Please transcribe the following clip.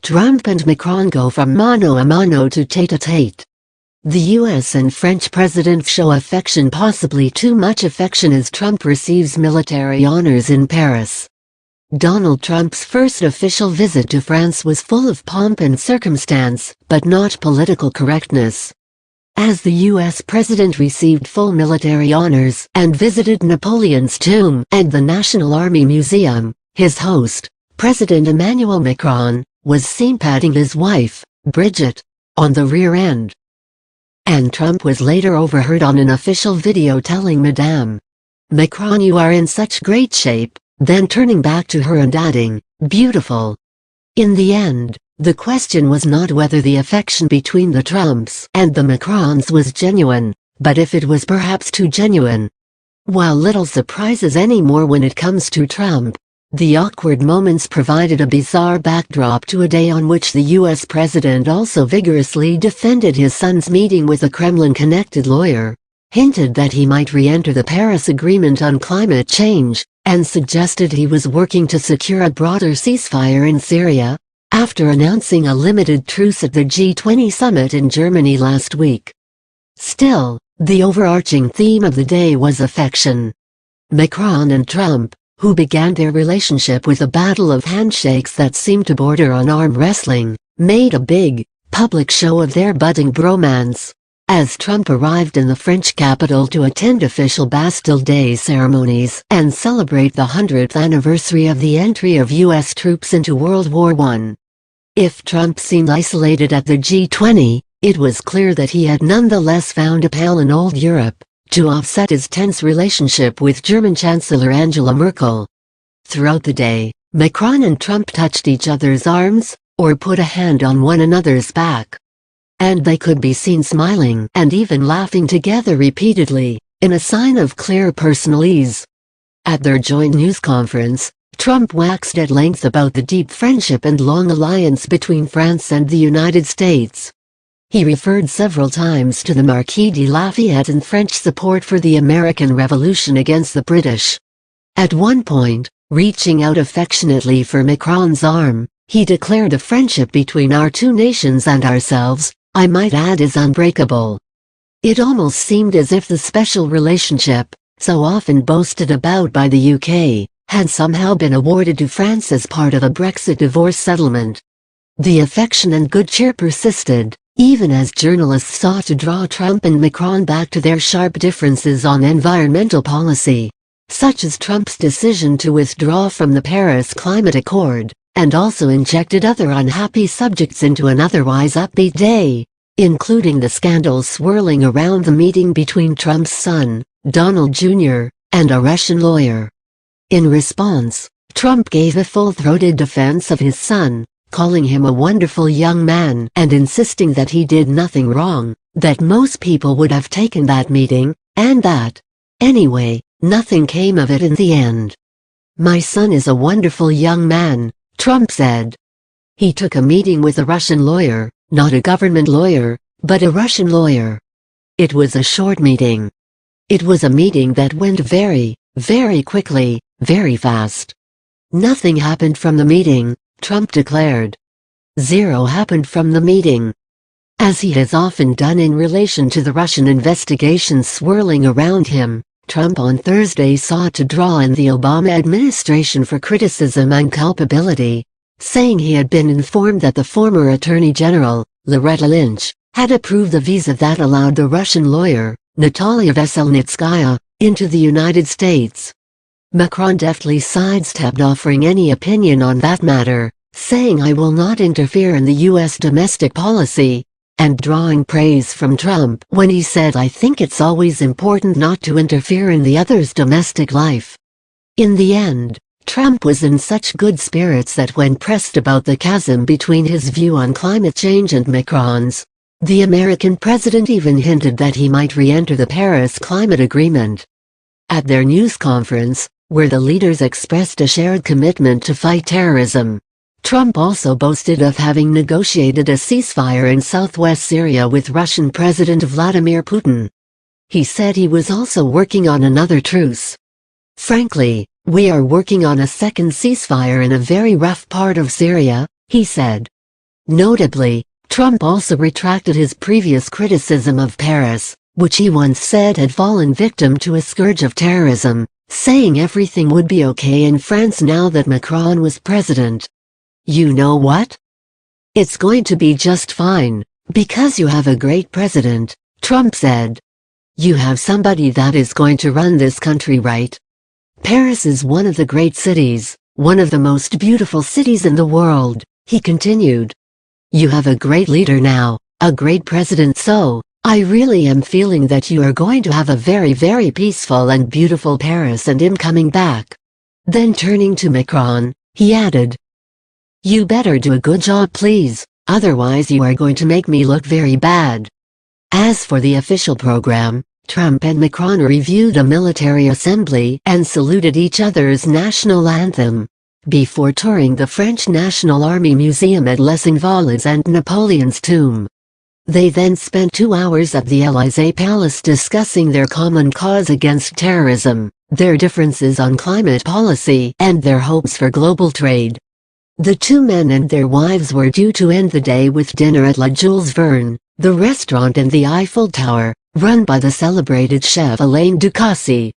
Trump and Macron go from mano a mano to tête-à-tête. The US and French presidents show affection, possibly too much affection, as Trump receives military honors in Paris. Donald Trump's first official visit to France was full of pomp and circumstance, but not political correctness. As the US president received full military honors and visited Napoleon's tomb and the National Army Museum, his host, President Emmanuel Macron, was seen patting his wife, Brigitte, on the rear end. And Trump was later overheard on an official video telling Madame Macron, "You are in such great shape," then turning back to her and adding, "Beautiful." In the end, the question was not whether the affection between the Trumps and the Macrons was genuine, but if it was perhaps too genuine. While little surprises anymore when it comes to Trump, the awkward moments provided a bizarre backdrop to a day on which the US president also vigorously defended his son's meeting with a Kremlin-connected lawyer, hinted that he might re-enter the Paris Agreement on climate change, and suggested he was working to secure a broader ceasefire in Syria, after announcing a limited truce at the G20 summit in Germany last week. Still, the overarching theme of the day was affection. Macron and Trump, who began their relationship with a battle of handshakes that seemed to border on arm wrestling, made a big, public show of their budding bromance, as Trump arrived in the French capital to attend official Bastille Day ceremonies and celebrate the 100th anniversary of the entry of US troops into World War I. If Trump seemed isolated at the G20, it was clear that he had nonetheless found a pal in old Europe, to offset his tense relationship with German Chancellor Angela Merkel. Throughout the day, Macron and Trump touched each other's arms, or put a hand on one another's back. And they could be seen smiling and even laughing together repeatedly, in a sign of clear personal ease. At their joint news conference, Trump waxed at length about the deep friendship and long alliance between France and the United States. He referred several times to the Marquis de Lafayette and French support for the American Revolution against the British. At one point, reaching out affectionately for Macron's arm, he declared, "A friendship between our two nations and ourselves, I might add, is unbreakable." It almost seemed as if the special relationship, so often boasted about by the UK, had somehow been awarded to France as part of a Brexit divorce settlement. The affection and good cheer persisted, even as journalists sought to draw Trump and Macron back to their sharp differences on environmental policy, such as Trump's decision to withdraw from the Paris Climate Accord, and also injected other unhappy subjects into an otherwise upbeat day, including the scandal swirling around the meeting between Trump's son, Donald Jr., and a Russian lawyer. In response, Trump gave a full-throated defense of his son, calling him a wonderful young man and insisting that he did nothing wrong, that most people would have taken that meeting, and that, anyway, nothing came of it in the end. "My son is a wonderful young man," Trump said. He took a meeting with a Russian lawyer, not a government lawyer, but a Russian lawyer. It was a short meeting. It was a meeting that went very, very quickly, very fast. Nothing happened from the meeting, Trump declared. Zero happened from the meeting. As he has often done in relation to the Russian investigations swirling around him, Trump on Thursday sought to draw in the Obama administration for criticism and culpability, saying he had been informed that the former Attorney General, Loretta Lynch, had approved the visa that allowed the Russian lawyer, Natalia Veselnitskaya, into the United States. Macron deftly sidestepped offering any opinion on that matter, saying, "I will not interfere in the U.S. domestic policy," and drawing praise from Trump when he said, "I think it's always important not to interfere in the other's domestic life." In the end, Trump was in such good spirits that when pressed about the chasm between his view on climate change and Macron's, the American president even hinted that he might re-enter the Paris Climate Agreement. At their news conference, where the leaders expressed a shared commitment to fight terrorism, Trump also boasted of having negotiated a ceasefire in southwest Syria with Russian President Vladimir Putin. He said he was also working on another truce. "Frankly, we are working on a second ceasefire in a very rough part of Syria," he said. Notably, Trump also retracted his previous criticism of Paris, which he once said had fallen victim to a scourge of terrorism, saying everything would be okay in France now that Macron was president. You know what? It's going to be just fine, because you have a great president, Trump said. You have somebody that is going to run this country right. Paris is one of the great cities, one of the most beautiful cities in the world, he continued. You have a great leader now, a great president, so I really am feeling that you are going to have a very, very peaceful and beautiful Paris and him coming back. Then turning to Macron, he added, You better do a good job please, otherwise you are going to make me look very bad. As for the official program, Trump and Macron reviewed a military assembly and saluted each other's national anthem, before touring the French National Army Museum at Les Invalides and Napoleon's tomb. They then spent 2 hours at the Élysée Palace discussing their common cause against terrorism, their differences on climate policy, and their hopes for global trade. The two men and their wives were due to end the day with dinner at La Jules Verne, the restaurant in the Eiffel Tower, run by the celebrated chef Alain Ducasse.